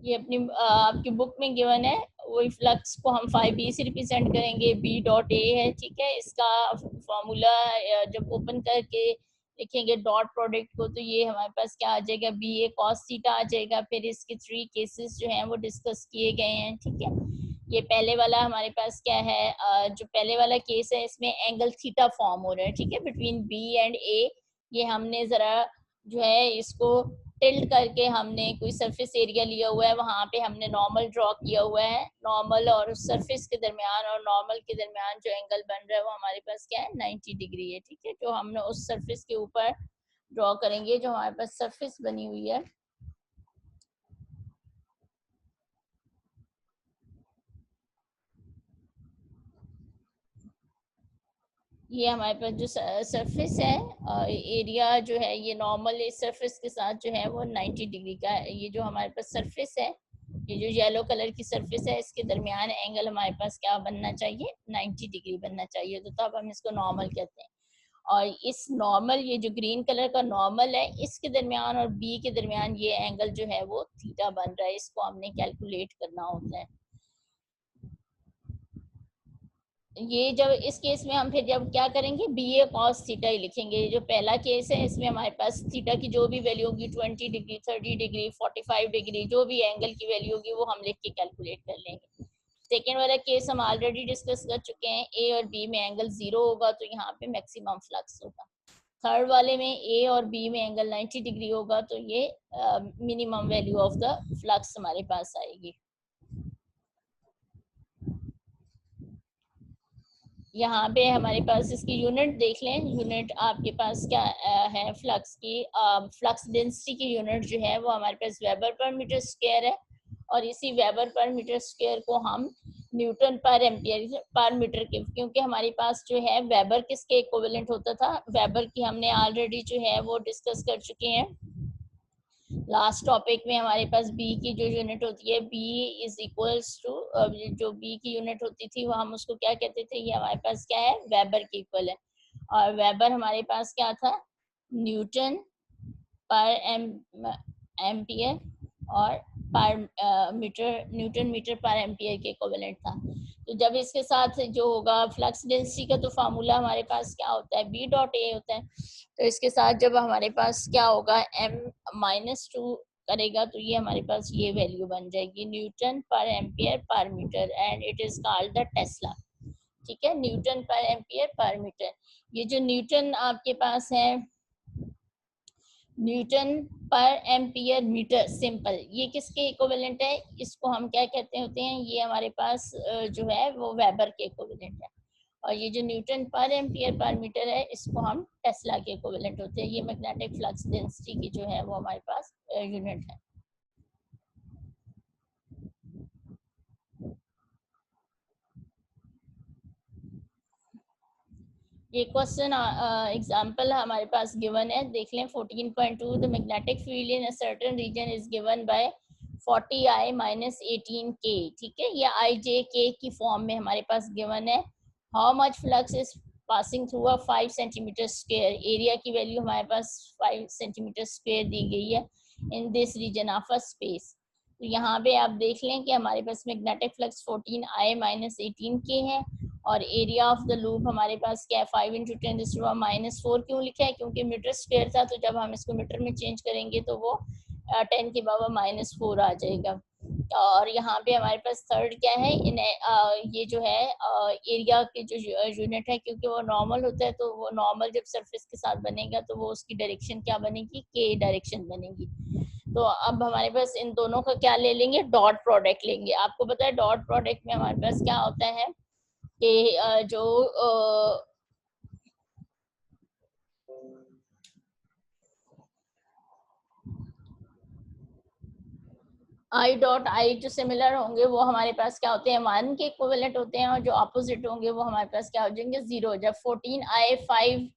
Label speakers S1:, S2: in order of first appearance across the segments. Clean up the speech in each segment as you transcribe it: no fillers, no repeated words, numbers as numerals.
S1: ये अपनी आपकी बुक में गिवन है। वही फ्लक्स को हम 5b से रिप्रेजेंट करेंगे, b डॉट ए है, ठीक है। इसका फॉर्मूला जब ओपन करके लिखेंगे डॉट प्रोडक्ट को, तो ये हमारे पास क्या आ जाएगा, बी ए कॉस थीटा आ जाएगा। फिर इसके 3 केसेस जो हैं वो डिस्कस किए गए हैं, ठीक है। ये पहले वाला हमारे पास क्या है, जो पहले वाला केस है इसमें एंगल थीटा फॉर्म हो रहा है, ठीक है, बिटवीन बी एंड ए। ये हमने ज़रा जो है इसको टिल्ट करके हमने कोई सरफेस एरिया लिया हुआ है, वहाँ पे हमने नॉर्मल ड्रॉ किया हुआ है। नॉर्मल और सरफेस के दरमियान और नॉर्मल के दरमियान जो एंगल बन रहा है वो हमारे पास क्या है, 90 डिग्री है, ठीक है। जो हमने उस सरफेस के ऊपर ड्रॉ करेंगे, जो हमारे पास सरफेस बनी हुई है। ये हमारे पास जो सरफेस है, एरिया जो है ये नॉर्मल इस सरफेस के साथ जो है वो 90 डिग्री का है। ये जो हमारे पास सरफेस है, ये जो येलो कलर की सरफेस है, इसके दरमियान एंगल हमारे पास क्या बनना चाहिए, 90 डिग्री बनना चाहिए। तो तब हम इसको नॉर्मल कहते हैं। और इस नॉर्मल, ये जो ग्रीन कलर का नॉर्मल है, इसके दरमियान और बी के दरमियान ये एंगल जो है वो थीटा बन रहा है। इसको हमने कैलकुलेट करना होता है। ये जब इस केस में हम फिर जब क्या करेंगे, बी ए कॉस थीटा ही लिखेंगे। जो पहला केस है इसमें हमारे पास थीटा की जो भी वैल्यू होगी, 20 डिग्री, 30 डिग्री, 45 डिग्री, जो भी एंगल की वैल्यू होगी वो हम लिख के कैलकुलेट कर लेंगे। सेकेंड वाला केस हम ऑलरेडी डिस्कस कर चुके हैं, ए और बी में एंगल 0 होगा तो यहाँ पे मैक्सिमम फ्लक्स होगा। थर्ड वाले में ए और बी में एंगल 90 डिग्री होगा तो ये minimum value of the flux हमारे पास आएगी। यहाँ पे हमारे पास इसकी यूनिट देख लें। यूनिट आपके पास क्या है फ्लक्स की, फ्लक्स डेंसिटी की यूनिट जो है वो हमारे पास वेबर पर मीटर स्क्वायर है। और इसी वेबर पर मीटर स्क्वायर को हम न्यूटन पर एम्पियर पर मीटर के, क्योंकि हमारे पास जो है वेबर किसके इक्विवेलेंट होता था, वेबर की हमने ऑलरेडी जो है वो डिस्कस कर चुके हैं लास्ट टॉपिक में। हमारे पास बी की जो यूनिट होती है, बी इज इक्वल्स टू, जो बी की यूनिट होती थी वो हम उसको क्या कहते थे, ये हमारे पास क्या है, वेबर के इक्वल है। और वेबर हमारे पास क्या था, न्यूटन पर एम्पियर और पर मीटर, न्यूटन मीटर पर एम्पियर के इक्विवेलेंट था। तो जब इसके साथ जो होगा फ्लक्स डेंसिटी का, तो फार्मूला हमारे पास क्या होता है, बी डॉट ए होता है। तो इसके साथ जब हमारे पास क्या होगा, m-2 करेगा तो ये हमारे पास ये वैल्यू बन जाएगी, न्यूटन पर एम्पियर पर metre, and it is called the tesla, ठीक है, न्यूटन पर एम्पियर पर मीटर। ये जो न्यूटन आपके पास है, न्यूटन पर एम्पियर मीटर सिंपल, ये किसके इक्विवेलेंट है, इसको हम क्या कहते होते हैं, ये हमारे पास जो है वो वेबर के इक्विवेलेंट है। और ये जो न्यूटन पर एम्पियर पर मीटर है, इसको हम टेस्ला के इक्विवेलेंट होते हैं। ये मैग्नेटिक फ्लक्स डेंसिटी की जो है वो हमारे पास यूनिट है। ये क्वेश्चन एग्जांपल हमारे पास गिवन है, देख लें। 14.2 the magnetic field in a certain region is given by 40i minus 18k, ठीक है। ये आई जे के की फॉर्म में हमारे पास गिवन है। How much flux is passing through a 5 centimetre square, area की वैल्यू हमारे पास 5 सेंटीमीटर स्क्वायर दी गई है in this region of a space. तो यहाँ पे आप देख लें कि हमारे पास magnetic flux 14i minus 18k है, और एरिया ऑफ द लूप हमारे पास क्या है, 5 × 10⁻⁴ क्यों लिखा है, क्योंकि मीटर स्क्वायर था, तो जब हम इसको मीटर में चेंज करेंगे तो वो 10⁻⁻⁴ आ जाएगा। और यहाँ पे हमारे पास थर्ड क्या है, ये जो है एरिया की जो यूनिट है, क्योंकि वो नॉर्मल होता है, तो वो नॉर्मल जब सरफेस के साथ बनेगा तो वो उसकी डायरेक्शन क्या बनेगी, के डायरेक्शन बनेगी। तो अब हमारे पास इन दोनों का क्या ले लेंगे, डॉट प्रोडक्ट लेंगे। आपको पता है डॉट प्रोडक्ट में हमारे पास क्या होता है कि जो आई डॉट आई जो सिमिलर होंगे वो हमारे पास क्या होते हैं, 1 के इक्विवेलेंट होते हैं, और जो अपोजिट होंगे वो हमारे पास क्या हो जाएंगे, 0। जब 14i 5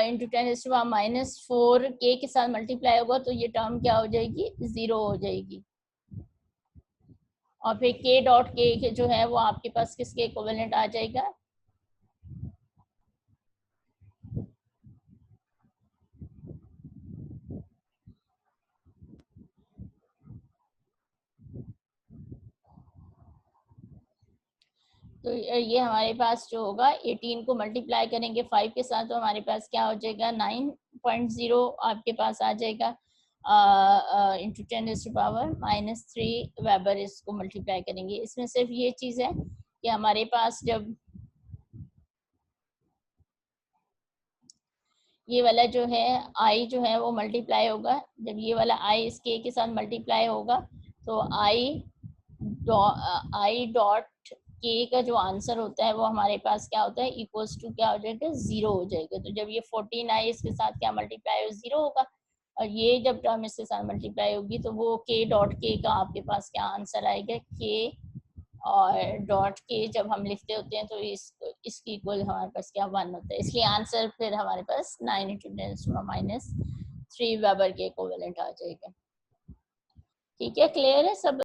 S1: इंटू 10⁻⁻⁴ के साथ मल्टीप्लाई होगा तो ये टर्म क्या हो जाएगी, 0 हो जाएगी। और फिर के डॉट के जो है वो आपके पास किसके इक्विवेलेंट आ जाएगा, तो ये हमारे पास जो होगा 18 को मल्टीप्लाई करेंगे 5 के साथ, तो हमारे पास क्या हो जाएगा 9.0 आपके पास आ जाएगा इंटू 10⁻³ वेबर। इसको मल्टीप्लाई करेंगे। इसमें सिर्फ ये चीज़ है कि हमारे पास जब ये वाला जो है आई जो है वो मल्टीप्लाई होगा, जब ये वाला आई इस के साथ मल्टीप्लाई होगा तो आई डॉट के का जो आंसर होता है वो हमारे पास क्या होता है इक्वल्स टू क्या हो जाएगा 0 हो जाएगा। तो जब ये 14 आई इसके साथ क्या मल्टीप्लाई हो 0 होगा, और ये जब टर्म इसके साथ मल्टीप्लाई होगी तो वो के डॉट के का आपके पास क्या आंसर आएगा, के और डॉट के जब हम लिखते होते हैं तो इसकी इक्वल हमारे पास क्या 1 होता है। इसलिए आंसर फिर हमारे पास 9 × 10⁻³ वेबर के इक्विवेलेंट आ जाएगा। ठीक है, क्लियर है सब